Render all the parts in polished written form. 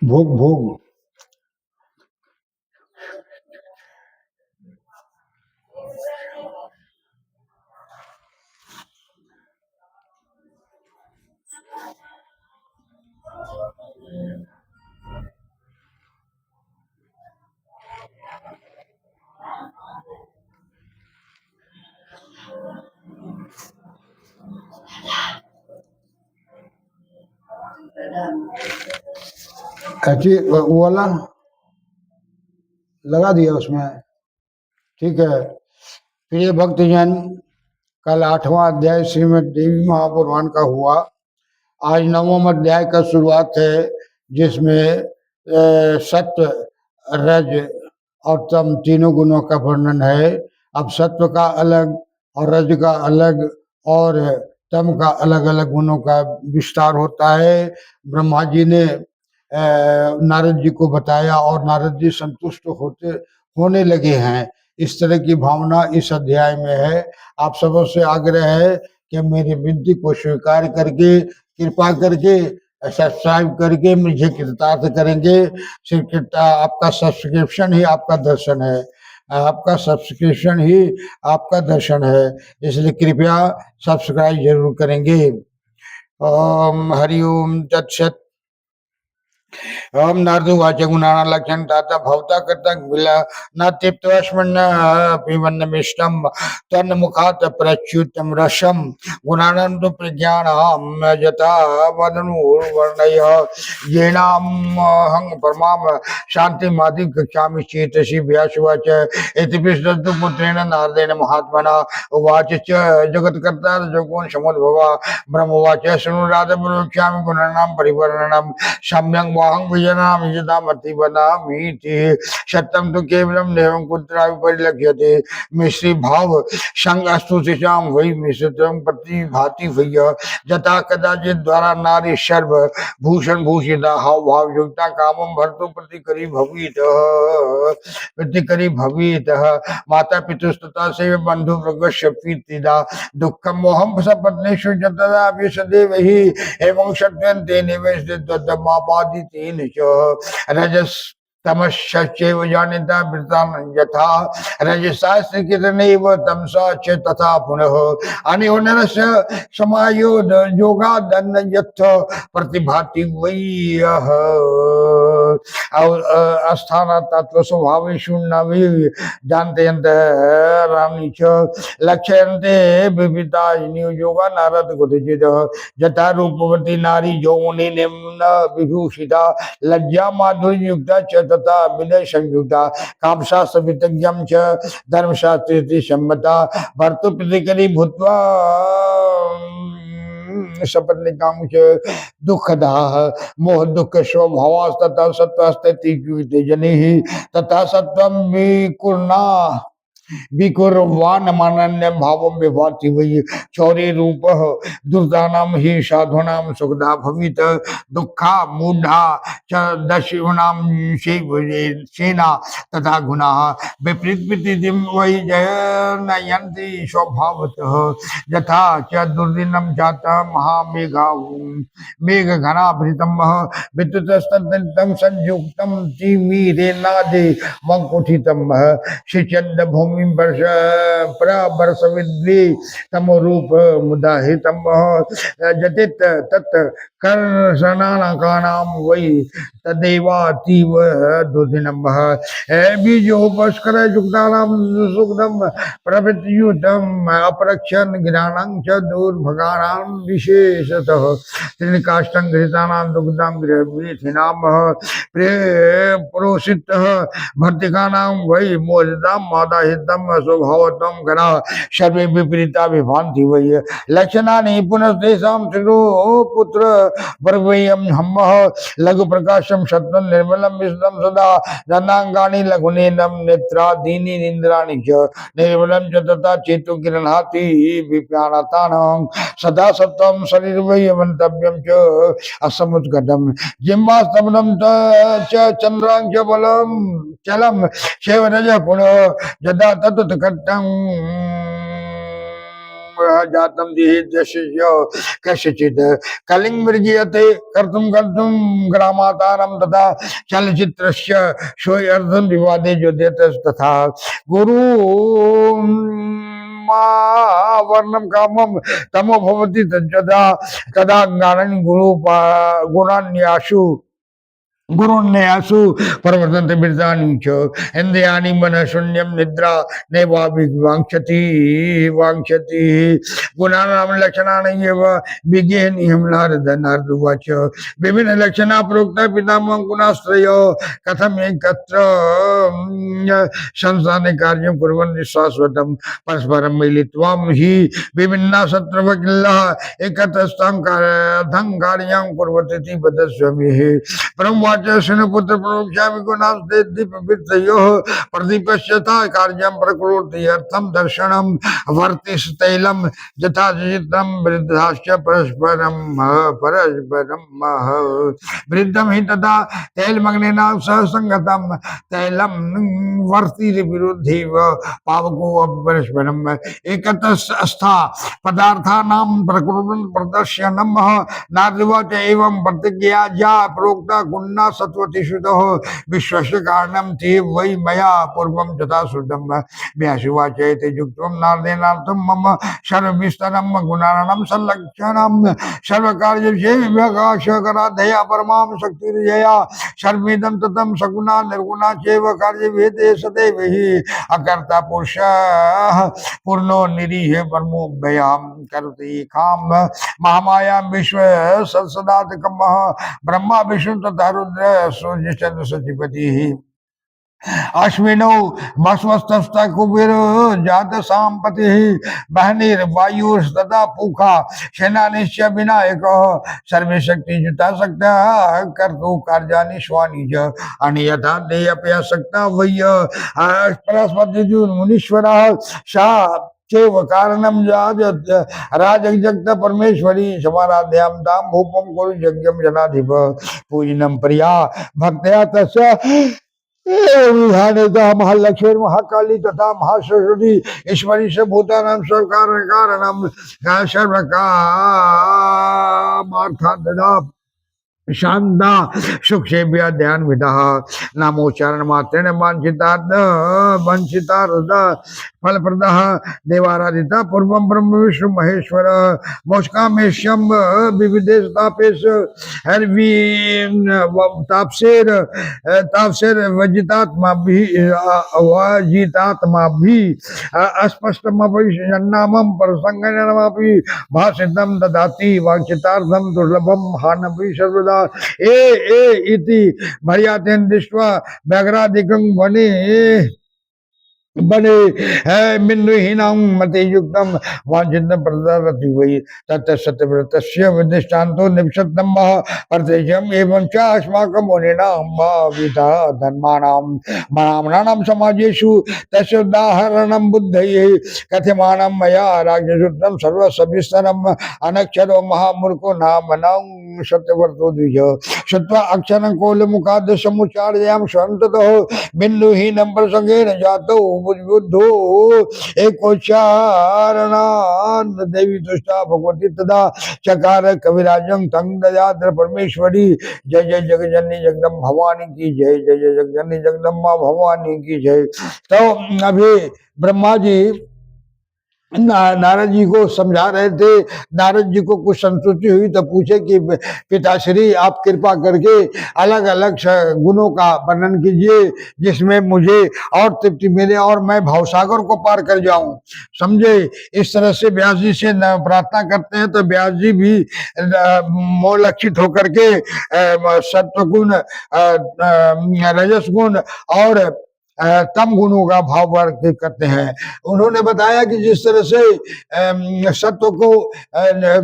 भोग भोग ऐसी वो वाला लगा दिया उसमें। ठीक है। प्रिय भक्तजन, कल 8वां अध्याय श्रीमद् देवी महापुराण का हुआ। आज 9वां अध्याय का शुरुआत है, जिसमें सत्व, रज और तम तीनों गुणों का वर्णन है। अब सत्व का अलग और रज का अलग और तम का अलग अलग गुणों का विस्तार होता है। ब्रह्मा जी ने नारद जी को बताया और नारद जी संतुष्ट होने लगे हैं। इस तरह की भावना इस अध्याय में है। आप सबसे आग्रह है कि मेरी विनती को स्वीकार करके, कृपा करके, सब्सक्राइब करके मुझे कृतार्थ करेंगे। आपका सब्सक्रिप्शन ही आपका दर्शन है, आपका सब्सक्रिप्शन ही आपका दर्शन है, इसलिए कृपया सब्सक्राइब जरूर करेंगे। ओम हरि ओम तत्सत। ओम नारदुवाच गुणानालक्षण ताता भवता कर्ता विला न तिप्तवस्मन्न पिबन्नमिष्टम तन्न मुखात प्रच्युतम रसम गुणानंद प्रज्ञानम यथा वदनुर्वर्णय येनाम हंग परमाम शांति मादि कक्षामि चेतसि व्यासुवाच इति पृष्ठस्तु पुत्रेण नारदेन महात्मना उवाच च जगत्कर्ता रजोगुण समुद्भवा ब्रह्मवाच शृणु राधवक्ष्यामि गुणानां परिवर्णनम् सम्यं वाहं विजनामि यदा मति वदामीति सत्यं तु केवलं देवं कुत्रापि परिलक्ष्यते मिश्री भाव संग अस्तु तेषां वै मिश्रितं प्रतिभाति भय्य यथा कदाचित् द्वारा नारी सर्व भूषण भूषिता हाव भाव युक्ता कामं भर्तुं प्रतिकरी भवीतः माता पितुस्तथा सेव बंधु मृगस्य प्रीतिदा दुःखं मोहं सपत्नेषु यतदा विशदेव हि एवं शक्यन्ते निवेशमापादितेन च रजस तमश्चैव जानिता वृतां यथा रजसास्त्र किरणेव तमसा च तथा पुनः अनिहोनरस्य समायोद योगादन्न यथ प्रतिभाति वै अस्थान तत्व स्वभाव शून्य जानते रानी च लक्ष्यन्ते विविधा योगा नारद कुतचित् यथा रूपवती नारी यौवने निम्न विभूषिता लज्जा माधुर्य युक्ता च तथा विनय संयुक्ता कामशास्त्र वितज्ञं च धर्मशास्त्रे सम्मता भर्तृप्रीतिकरी भूत्वा सपत्निकां च दुःखदाः मोह दुःख स्वभावास् तथा सत्त्वास्ते जनिः तथा सत्त्वं विकुर्णा विकुर्वाण मानन्य भावं विभाति वै चौरे रूप दुर्दानाम ही साधुनाम सुखदा भवित दुखा मूढ़ा च दस्युनाम सेना तथा गुणा विपरीत प्रतिदिन वै जय नयन्ति स्वभावतः यथा च दुर्दिनं जाता महामेघा मेघ घनाभृतं विद्युतस्तं संयुक्तं तिमिरेनादि वंकुठितं शिचंद भूमि वर्ष प्रवर्ष विद्री तमरूप मुदाहितम जतित तत् कर्षणानाकानां वै तदेवातीव दुर्दिनम् बीजोपस्कर युक्तानां सुखदं प्रवृत्तियुतम् अपरक्षन् गिराणां च दुर्भगानां विशेषतः त्रिकाष्ठं घृतानां दुग्धं गृहवीथिनां प्रोषितः भर्तिकानां वै मोदितां मादाहितं स्वभावत्वं गणा सर्वे विपरीता विभान्ति वै लक्षणानि पुनस्तेषां शिरो पुत्र वर्वयं हम्मः लघु प्रकाशं सत्वं निर्मलं विशुद्धं सदा रणांगानि लघुनेनं नेत्रादीनि निन्द्राणि च निर्मलं च तथा चेतु गृह्णाति विज्ञानतानां सदा सत्वं शरीरवै मंतव्यं च असमुद्गतं जिह्वास्तमनं च चन्द्रां च बलं चलं शेव रज पुनः यदा तत् कर्तम् जातम दिहेद्यस्य कस्यचित् कलिंग मृगीयते कर्तुम कर्तुम ग्रामातारम तथा चलचित्रस्य सोऽर्थं विवादे जोद्यते तथा गुरु वर्णम कामम तमो भवति तदा तदा ज्ञानं गुणान्यासु गुरुन्यासु प्रवर्तन्ते मृतानि च इन्द्रियाणि मनः शून्यं निद्रा नैवाभिवाञ्छति वाञ्छति गुणानां लक्षणानि एव विज्ञेयं नारदुवाच विभिन्न लक्षणा प्रोक्ता पितामहं गुणाश्रयो कथम् एकत्र संस्थाने कार्यं कुर्वन्ति शाश्वतं परस्परं मिलित्वा हि विभिन्ना शत्रुवकिल्लाः एकत्रस्थं कार्यं कुर्वन्ति वदस्वामिः ब्रह्मवाच शनपुत्र प्रोक्ष्यामि गुणांस्तेऽधिपवृत्तयोः प्रदीपस्यथा कार्यं प्रकृत्यर्थं दर्शनं वर्तिस्तैलं यथा चित्रं वृद्धाश्च परस्परं वृद्धं हि तथा तैलमग्नेन सह संगतं तैलं वर्तिर्विरुद्धेव पावको परस्परम् एकतस्था पदार्थानां प्रदर्शनं नारदुवाच एवं प्रतिज्ञा जा प्रोक्ता गुणा सत्वतिषुतो विश्वस्य कारणं ते वै मया पूर्वं तथा श्रुतं व्यासुवाच इति युक्तं नारदेनार्थं मम सर्वविस्तरं गुणानां संलक्षणं सर्वकार्यविषये विभागशकराधया परमां शक्तिर्जया सर्वेदं ततं सगुणा निर्गुणा चैव कार्यभेदे सदैव हि अकर्ता पुरुषः पूर्णो निरीह परमो भयां करोति काम महामायां विश्व सदात्मकं ब्रह्मा विष्णु तथा रुद्र सूर्य चंद्र सचिपति अश्विनौ भस्मस्तस्ता कुबेर जात सांपति बहनिर्वायुस्तथा पूखा सेनानिश्च विनायक सर्वे शक्ति जुता सकता कर्तु कार्यानि स्वानि च अनियथा देयपया सकता वय्य मुनीश्वरः सा चैव कारणं राजजगत परमेश्वरी समाराध्यां तां भूपं कुरु यज्ञं जनाधिप पूजनं प्रिया भक्त्या तस्य महालक्ष्मी महाकाली तथा महासरस्वती ईश्वरी से भूतानां सर्वकारणं सर्वकामार्थदा शांता सुखेभ्य ध्यान विदा नामोच्चारण मात्रेण वंचितार्थ फलप्रद देवाराधिता पूर्व ब्रह्म विष्णु महेश्वर मोक्षकामेश्यम विविधेश तापेश तापसेर तापसेर वजितात्मा भी अस्पष्टमपि परसंगनमपि भाषितं ददाति वांछितार्थं दुर्लभं हानपि सर्वदा ए इति भर्यातेन दृष्ट्वा व्याघ्रादिकं बने मिन्नुहीनां मते युक्तं वांछितं प्रददाति वै तत् सत्यव्रतस्य विदिष्टान्तो निपशतं प्रत्यक्षम् एवं च अस्माकं मुनीनां भाविता धर्माणां ब्राह्मणानां समाजेषु तस्य उदाहरणं बुद्धये कथ्यमानं मया राजसूत्रं सर्वसविस्तरम् अनक्षरो महामूर्खो नामनं सत्यव्रतो द्विज श्रुत्वा अक्षरं कोलमुखाद् समुच्चारयाम स्वन्ततो बिन्दुहीनं प्रसंगेन जातो बुद्धो एकोच्चारणान् देवी तुष्टा भगवती तदा चकार कविराजं तं दयाद्र परमेश्वरी जय जय जगजननी जगदम भवानी की जय जय जय जगजननी जगदम्बा भवानी की जय। तो अभी ब्रह्मा जी नारद जी को समझा रहे थे। नारद जी को कुछ संतुष्टि हुई तो पूछे कि पिताश्री आप कृपा करके अलग अलग गुणों का वर्णन कीजिए जिसमें मुझे और तृप्ति मिले और मैं भवसागर को पार कर जाऊं। समझे, इस तरह से व्यास जी से प्रार्थना करते हैं तो व्यास जी भी मोह लक्षित होकर के सत्वगुण, रजस गुण और तम गुणों का भाव वर्ग करते हैं। उन्होंने बताया कि जिस तरह से सत्व को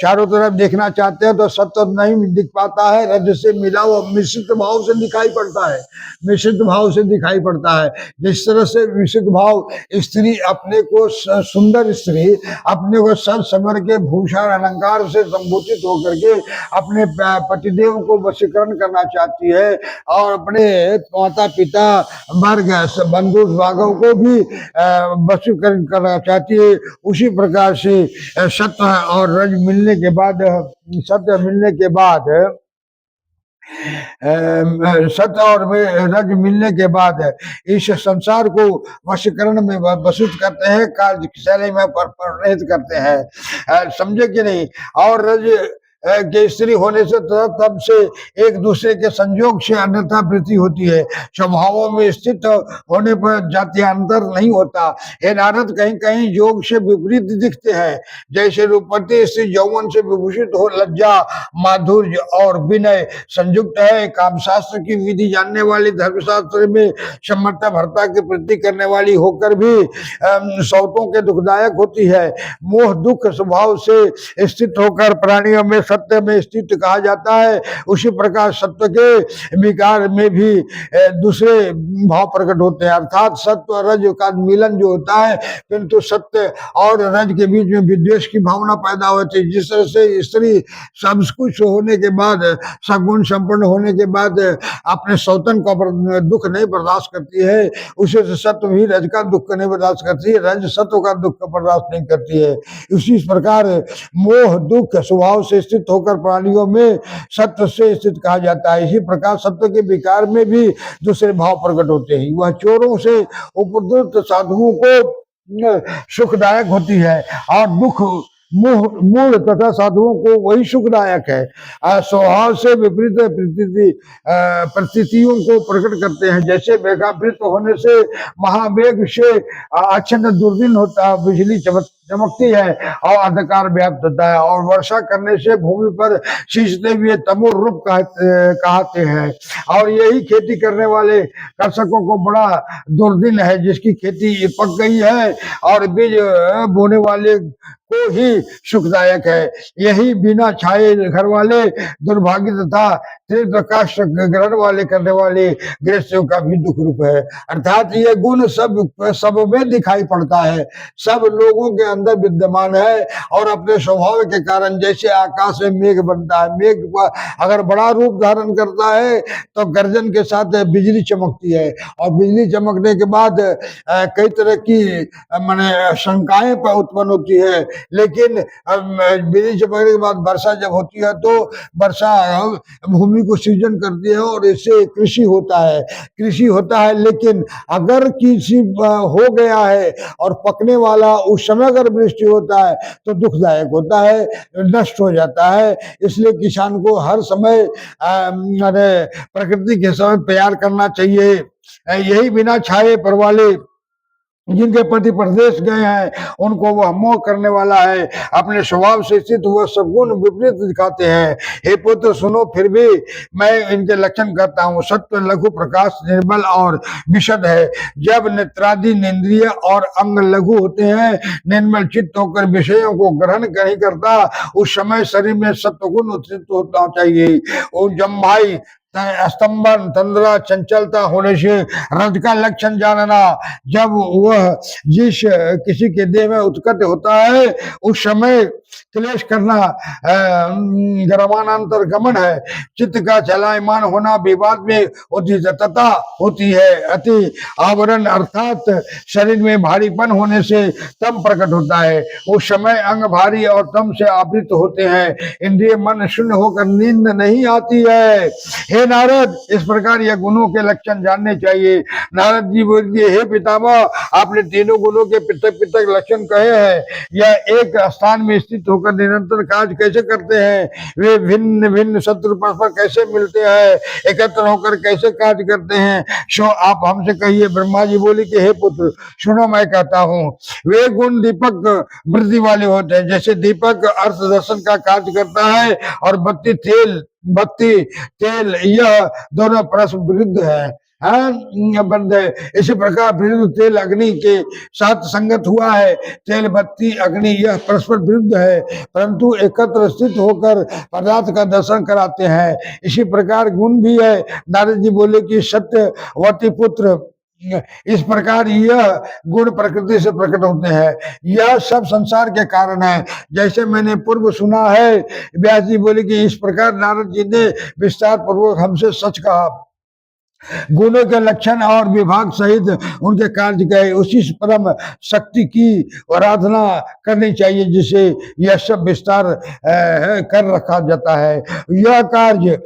चारों तरफ देखना चाहते हैं तो सत्व नहीं दिख पाता है, रज से मिला हुआ मिश्रित भाव से दिखाई पड़ता है, मिश्रित भाव से दिखाई पड़ता है। जिस तरह से मिश्रित भाव स्त्री अपने को सुंदर स्त्री अपने को सर सवर के भूषण अलंकार से संभूषित होकर के अपने पतिदेव को वशीकरण करना चाहती है और अपने माता पिता वर्ग बंधु भागों को भी वशीकरण करना चाहती है। उसी प्रकार से सत्य और रज मिलने के बाद, सत्य मिलने के बाद, सत्य और रज मिलने के बाद इस संसार को वशीकरण में वसूत करते हैं, कार्यशैली में परिणत करते हैं। समझे कि नहीं? और रज के स्त्री होने से तब से एक दूसरे के संयोग से अन्यथा वृत्ति होती है। स्वभावों में स्थित होने पर जातीय अंतर नहीं होता। हे नारद, कहीं कहीं योग से विपरीत दिखते हैं। जैसे रूपवती स्त्री यौवन से विभूषित हो, लज्जा, माधुर्य और विनय संयुक्त है। कामशास्त्र की विधि जानने वाली, धर्मशास्त्र में सम्मता भर्ता की वृत्ति करने वाली होकर भी सौतों के दुखदायक होती है। मोह दुख स्वभाव से स्थित होकर प्राणियों में सत्य में स्थित कहा जाता है। उसी प्रकार सत्य के विकार में भी दूसरे भाव प्रकट होते हैं, अर्थात सत्य और रज का मिलन जो होता है, किंतु सत्य और रज के बीच में विद्वेष की भावना पैदा होती है। जिस तरह से स्त्री सब कुछ होने के बाद, सगुण संपन्न होने के बाद अपने सौतन का दुख नहीं बर्दाश्त करती है, उसे सत्य भी रज का दुख नहीं बर्दाश्त करती है, रज सत्व का दुख बर्दाश्त नहीं करती है। उसी प्रकार मोह दुख स्वभाव से स्थित होकर प्राणियों में सत्य से स्थित कहा जाता है। इसी प्रकार सत्य के विकार में भी दूसरे भाव प्रकट होते हैं। वह चोरों से उपद्रुत साधुओं को सुखदायक होती है और दुख मूल तथा साधुओं को वही सुखदायक है। स्वभाव से विपरीत परिस्थितियों को प्रकट करते हैं। जैसे मेघावृत होने से महावेग से अक्षण दुर्दिन होता है, बिजली चमकती है और अंधकार व्याप्त होता है, और वर्षा करने से भूमि पर सींचते हुए तमोर रूप कहते हैं। और यही खेती करने वाले कृषकों को बड़ा दुर्दिन है, जिसकी खेती पक गई है और बीज बोने वाले को ही सुखदायक है। यही बिना छाए घर वाले दुर्भाग्य तथा प्रकाश ग्रहण वाले करने वाले गृहस्थियों का भी दुख रूप है। अर्थात ये गुण सब में दिखाई पड़ता है, सब लोगों के अंदर विद्यमान है। और अपने स्वभाव के कारण, जैसे आकाश में मेघ बनता है, मेघ अगर बड़ा रूप धारण करता है तो गर्जन के साथ बिजली चमकती है, और बिजली चमकने के बाद कई तरह की माने शंकाएं उत्पन्न होती है। लेकिन बिजली चमकने के बाद वर्षा जब होती है तो वर्षा भूमि को सृजन करती है और इससे कृषि होता है, कृषि होता है। लेकिन अगर कृषि हो गया है और पकने वाला उस समय अगर वृष्टि होता है तो दुखदायक होता है, नष्ट हो जाता है। इसलिए किसान को हर समय प्रकृति के समय प्यार करना चाहिए। यही बिना छाए पर वाले जिनके पति प्रदेश गए हैं उनको वह मोह करने वाला है, अपने स्वभाव से स्थित हुआ सगुण विपरीत दिखाते हैं। हे पुत्र सुनो, फिर भी मैं इनके लक्षण करता हूँ। सत्य लघु प्रकाश निर्मल और विशद है। जब नेत्रादि इंद्रिय और अंग लघु होते हैं, निर्मल चित्त होकर विषयों को ग्रहण नहीं करता, उस समय शरीर में सत्वगुण उत्थित होना चाहिए। ओ जम्भाई स्तंभन तंद्रा चंचलता होने से रज का लक्षण जानना। जब वह जिस किसी के देह में उत्कट होता है उस समय क्लेश करना गर्मानांतर गमन है। चित्त का चलायमान होना विवाद में उद्धितता होती है। अति आवरण अर्थात शरीर में भारीपन होने से तम प्रकट होता है, उस समय अंग भारी और तम से आवृत होते हैं। इंद्रिय मन शून्य होकर नींद नहीं आती है। हे नारद, इस प्रकार यह गुणों के लक्षण जानने चाहिए। नारद जी बोलिए, हे पितामह, आपने तीनों गुणों के पृथक पृथक लक्षण कहे हैं। यह एक स्थान में स्थित होकर निरंतर कार्य कैसे करते हैं, वे भिन्न भिन्न शत्रु परस्पर कैसे मिलते हैं, एकत्र होकर कैसे कार्य करते हैं, सो आप हमसे कहिए। ब्रह्मा जी बोले कि हे पुत्र सुनो, मैं कहता हूँ। वे गुण दीपक वृद्धि वाले होते हैं। जैसे दीपक अर्थ दर्शन का कार्य करता है और बत्ती तेल यह दोनों परस्पर विरुद्ध है, बंद है। इसी प्रकार विरुद्ध तेल अग्नि के साथ संगत हुआ है। तेल बत्ती अग्नि यह परस्पर विरुद्ध है, परंतु एकत्र स्थित होकर पदार्थ का दर्शन कराते हैं। इसी प्रकार गुण भी है। नारद जी बोले कि सत्यवती पुत्र, इस प्रकार यह गुण प्रकृति से प्रकट होते हैं। यह सब संसार के कारण है, जैसे मैंने पूर्व सुना है। व्यास जी बोले कि इस प्रकार नारद जी ने विस्तार पूर्वक हमसे सच कहा। गुणों के लक्षण और विभाग सहित उनके कार्य गए, उसी परम शक्ति की आराधना करनी चाहिए जिसे यह सब विस्तार कर रखा जाता है। यह कार्य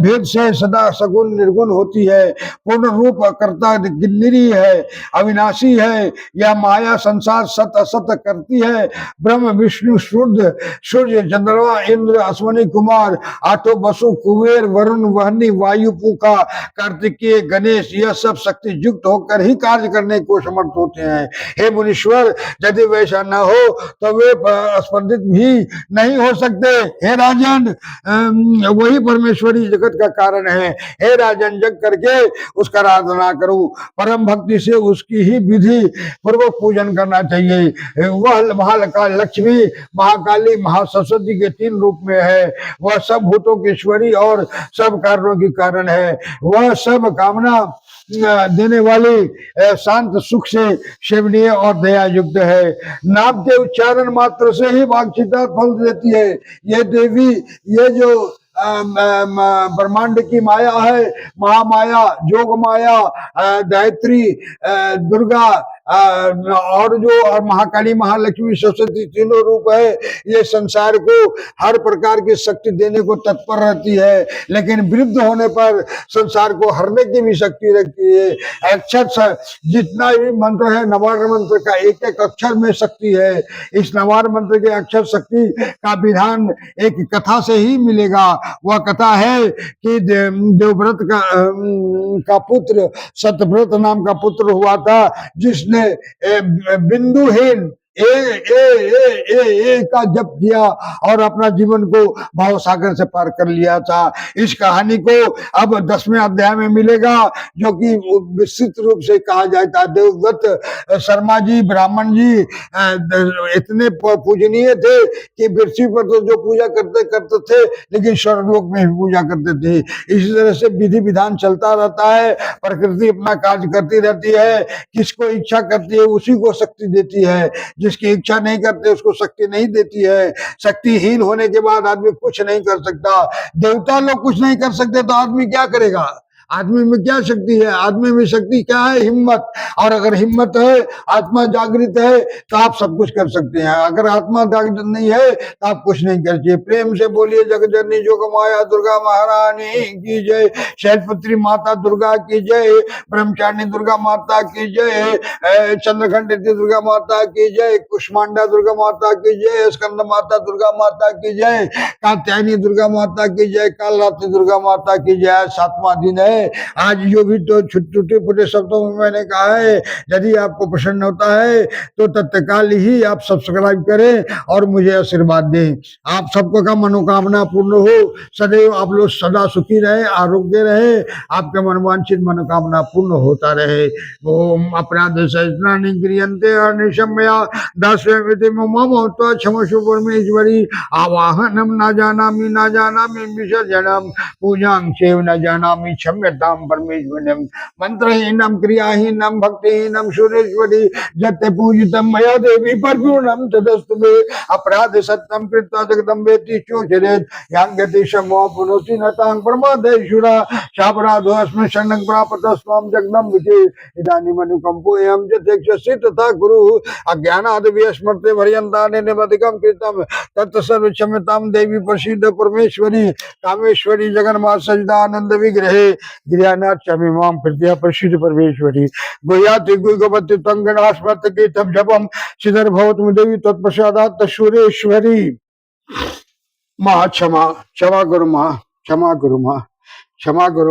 भेद से सदा सगुण निर्गुण होती है, पूर्ण रूप करता निरीह है, अविनाशी है। यह माया संसार सत असत करती है। ब्रह्म विष्णु शुद्ध सूर्य चंद्रमा इंद्र अश्वनी कुमार आठों वसु कुबेर वरुण वहनी वायु पूका कार्तिकेय गणेश यह सब शक्ति युक्त होकर ही कार्य करने को समर्थ होते हैं। हे मुनीश्वर, यदि वैसा न हो तो वे स्पर्धित भी नहीं हो सकते। हे राजन, वही परमेश्वरी जगत का कारण है। हे राजन, जग करके उसका आराधना करो, परम भक्ति से उसकी ही विधि पूर्वक पूजन करना चाहिए। वह महाकाल लक्ष्मी महाकाली महासरस्वती के 3 रूप में है। वह सब भूतों की ईश्वरी और सब कार्यों की कारण है। वह सब कामना देने वाली शांत सुख से सेवनीय और दया युक्त है। नाम के उच्चारण मात्र से ही वांछित फल देती है। ये देवी, ये जो ब्रह्मांड की माया है, महामाया, जोग माया, गायत्री, दुर्गा और जो और महाकाली महालक्ष्मी सरस्वती 3 रूप है, ये संसार को हर प्रकार की शक्ति देने को तत्पर रहती है, लेकिन विरुद्ध होने पर संसार को हरने की भी शक्ति रखती है। अक्षर जितना भी मंत्र है, नवार मंत्र का एक एक अक्षर में शक्ति है। इस नवार मंत्र के अक्षर शक्ति का विधान एक कथा से ही मिलेगा। वह कथा है कि देवव्रत का पुत्र सतव्रत नाम का पुत्र हुआ था, जिसने बिंदुहीन का जप किया और अपना जीवन को भाव सागर से पार कर लिया था। इस कहानी को अब 10वें अध्याय में मिलेगा, जो कि विस्तृत रूप से कहा जाता है। देवव्रत शर्मा जी, ब्राह्मण जी इतने पूजनीय थे कि पृथ्वी पर तो जो पूजा करते थे, लेकिन स्वर्गलोक में भी पूजा करते थे। इसी तरह से विधि विधान चलता रहता है। प्रकृति अपना कार्य करती रहती है। किसको इच्छा करती है उसी को शक्ति देती है, जिसकी इच्छा नहीं करते उसको शक्ति नहीं देती है। शक्तिहीन होने के बाद आदमी कुछ नहीं कर सकता। देवता लोग कुछ नहीं कर सकते तो आदमी क्या करेगा? आदमी में क्या शक्ति है? आदमी में शक्ति क्या है? हिम्मत। और अगर हिम्मत है, आत्मा जागृत है, तो आप सब कुछ कर सकते हैं। अगर आत्मा जागृत नहीं है तो आप कुछ नहीं कर सकते। प्रेम से बोलिए जगजननी जोग माया दुर्गा महारानी की जय, शैलपुत्री माता दुर्गा की जय, ब्रह्मचारिणी दुर्गा माता की जय, चंद्रखंड दुर्गा माता की जय, कुष्मांडा दुर्गा माता की जय, स्कंद माता दुर्गा माता की जय, कात्यायनी दुर्गा माता की जय, कालरात्रि दुर्गा माता की जय। 7वां दिन है आज। जो भी तो टूटे फूटे शब्दों में मैंने कहा है, यदि आपको प्रसन्न होता है तो तत्काल ही आप सब्सक्राइब करें और मुझे आशीर्वाद दें। आप सबको का मनोकामना पूर्ण हो। सदैव आप लोग सदा सुखी रहे, आरोग्य रहे, आपके मनवांछित मनोकामना पूर्ण होता रहे। ओम अपराध सहस्राणि क्रियन्ते अनिशम्या दास्यमिति मम तो क्षमस्व परमेश्वरी आवाहनम न जानामि विसर्जनम पूजां चैव न जानामि क्षम्यतां परमेश्वरम। मंत्रहीनम क्रियाहीनम भक्तिहीनम सुरेश्वरी जत्ते पूजितम मया देवी परिपूर्णम तदस्तु मे अपराध सत्यम कृत्वा जगदम्बेति चोचरेत यांगति समो पुनोति नतां प्रमादेशुरा शापराधो अस्मै शरणं प्रापतस्वाम जगदम्बिके इदानीं अनुकंपोऽयं यथेक्षसि तथा गुरु अज्ञानाद् विस्मृते भर्यन्तानि निमधिकं कृतं तत्सर्व क्षम्यतां देवी प्रसीद परमेश्वरी कामेश्वरी जगन्माता सच्चिदानंद विग्रहे गिरियानाथ चमिमाम प्रत्या प्रसिद्ध परमेश्वरी गोयाति गुगवति तंगनास्मत के तब जपम सिद्धर भवतु देवी तत्प्रसादात् तस्वरेश्वरी। माँ क्षमा, क्षमा गुरु माँ, क्षमा गुरु माँ, क्षमा गुरु।